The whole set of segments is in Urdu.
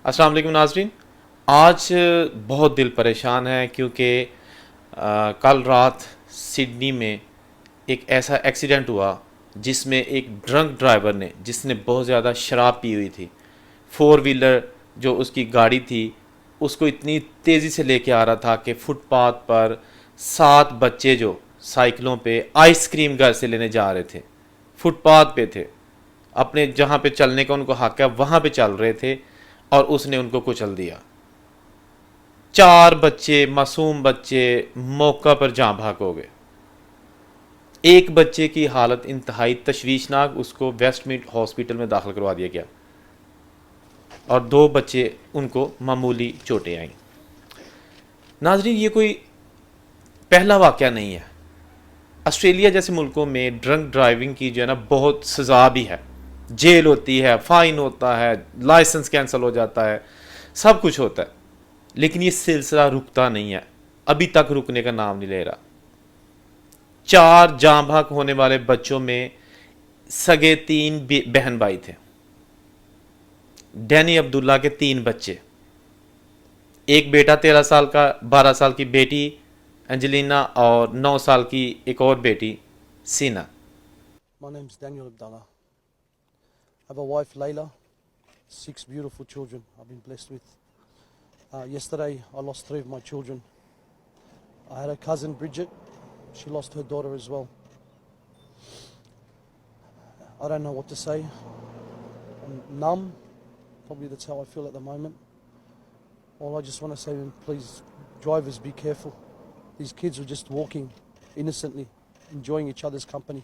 السلام علیکم ناظرین. آج بہت دل پریشان ہے کیونکہ کل رات سڈنی میں ایک ایسا ایکسیڈنٹ ہوا جس میں ایک ڈرنک ڈرائیور نے، جس نے بہت زیادہ شراب پی ہوئی تھی، فور ویلر جو اس کی گاڑی تھی اس کو اتنی تیزی سے لے کے آ رہا تھا کہ فٹ پاتھ پر 7 بچے جو سائیکلوں پہ آئس کریم گھر سے لینے جا رہے تھے، فٹ پاتھ پہ تھے، اپنے جہاں پہ چلنے کا ان کو حق ہے وہاں پہ چل رہے تھے، اور اس نے ان کو کچل دیا. 4 بچے، معصوم بچے موقع پر جاں بحق ہو گئے. ایک بچے کی حالت انتہائی تشویشناک، اس کو ویسٹ میڈ ہاسپٹل میں داخل کروا دیا گیا، اور 2 بچے ان کو معمولی چوٹیں آئیں. ناظرین، یہ کوئی پہلا واقعہ نہیں ہے. آسٹریلیا جیسے ملکوں میں ڈرنک ڈرائیونگ کی جو ہے نا بہت سزا بھی ہے، جیل ہوتی ہے، فائن ہوتا ہے، لائسنس کینسل ہو جاتا ہے، سب کچھ ہوتا ہے، لیکن یہ سلسلہ رکتا نہیں ہے، ابھی تک رکنے کا نام نہیں لے رہا. 4 جاں بحق ہونے والے بچوں میں سگے 3 بہن بھائی تھے. ڈینی عبداللہ کے 3 بچے، ایک بیٹا 13 سال کا، 12 سال کی بیٹی انجلینا، اور 9 سال کی ایک اور بیٹی سینا. My name's Daniel Abdallah. I have a wife, Layla, 6 beautiful children I've been blessed with. Yesterday, I lost 3 of my children. I had a cousin, Bridget. She lost her daughter as well. I don't know what to say. I'm numb. Probably that's how I feel at the moment. All I just want to say, please, drivers, be careful. These kids were just walking innocently, enjoying each other's company.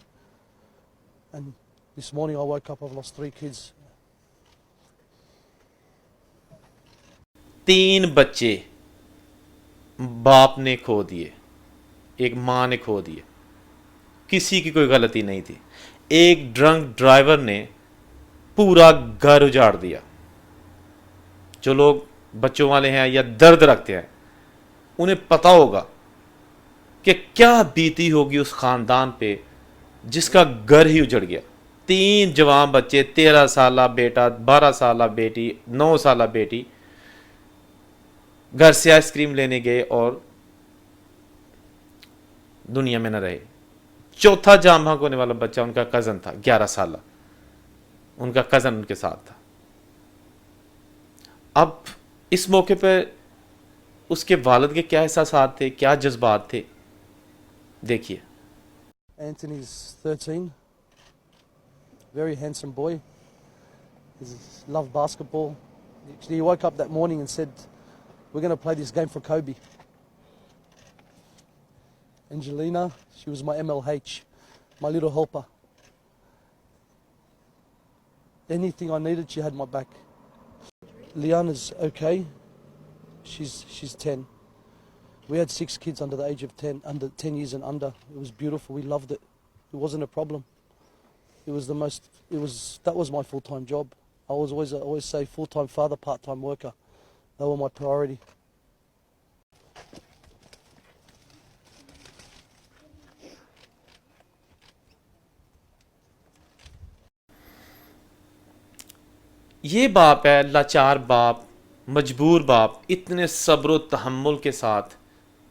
And this morning I woke up, I've lost 3 kids. 3 بچے باپ نے کھو دیے، ایک ماں نے کھو دیے، کسی کی کوئی غلطی نہیں تھی. ایک ڈرنک ڈرائیور نے پورا گھر اجاڑ دیا. جو لوگ بچوں والے ہیں یا درد رکھتے ہیں انہیں پتہ ہوگا کہ کیا بیتی ہوگی اس خاندان پہ جس کا گھر ہی اجڑ گیا. 3 جوان بچے، 13 سالہ بیٹا، 12 سالہ بیٹی، 9 سالہ بیٹی، گھر سے آئس کریم لینے گئے اور دنیا میں نہ رہے. چوتھا جاں بحق ہونے والا بچہ ان کا کزن تھا، 11 سالہ، ان کا کزن ان کے ساتھ تھا. اب اس موقع پہ اس کے والد کے کیا احساسات تھے، کیا جذبات تھے، دیکھیے. Anthony's 13, very handsome boy. He loved basketball. Actually, he woke up that morning and said, we're going to play this game for Kobe. Angelina, she was my MLH, my little helper. Anything I needed, she had my back. Liana's okay. She's 10. We had 6 kids under the age of 10, under 10 years and under. It was beautiful. We loved it. It wasn't a problem. That was my full-time job. I always say full-time father, part-time worker. They were my priority. یہ باپ ہے، لاچار باپ، مجبور باپ، اتنے صبر و تحمل کے ساتھ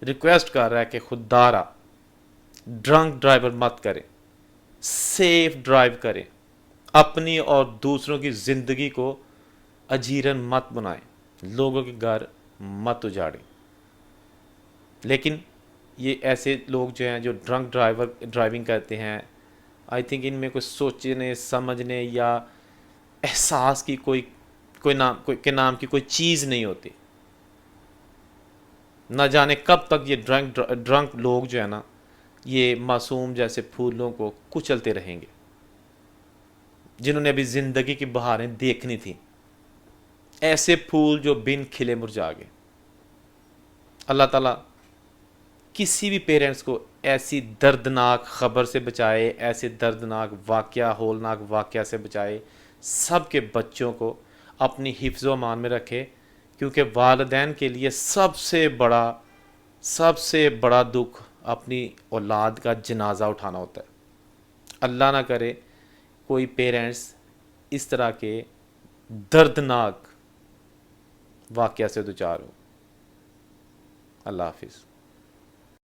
ریکویسٹ کر رہا ہے کہ خدارا ڈرنک ڈرائیور مت کرے، سیف ڈرائیو کرے، اپنی اور دوسروں کی زندگی کو اجیرن مت بنائیں، لوگوں کے گھر مت اجاڑیں. لیکن یہ ایسے لوگ جو ہیں جو ڈرنک ڈرائیونگ کرتے ہیں، آئی تھنک ان میں کوئی سوچنے سمجھنے یا احساس کی کوئی نام کی کوئی چیز نہیں ہوتی. نہ جانے کب تک یہ ڈرنک لوگ جو ہے نا یہ معصوم جیسے پھولوں کو کچلتے رہیں گے، جنہوں نے ابھی زندگی کی بہاریں دیکھنی تھی، ایسے پھول جو بن کھلے مرجھا گئے. اللہ تعالیٰ کسی بھی پیرنٹس کو ایسی دردناک خبر سے بچائے، ایسے دردناک واقعہ، ہولناک واقعہ سے بچائے، سب کے بچوں کو اپنی حفظ و امان میں رکھے، کیونکہ والدین کے لیے سب سے بڑا دکھ اپنی اولاد کا جنازہ اٹھانا ہوتا ہے. اللہ نہ کرے کوئی پیرنٹس اس طرح کے دردناک واقعہ سے دوچار ہو. اللہ حافظ.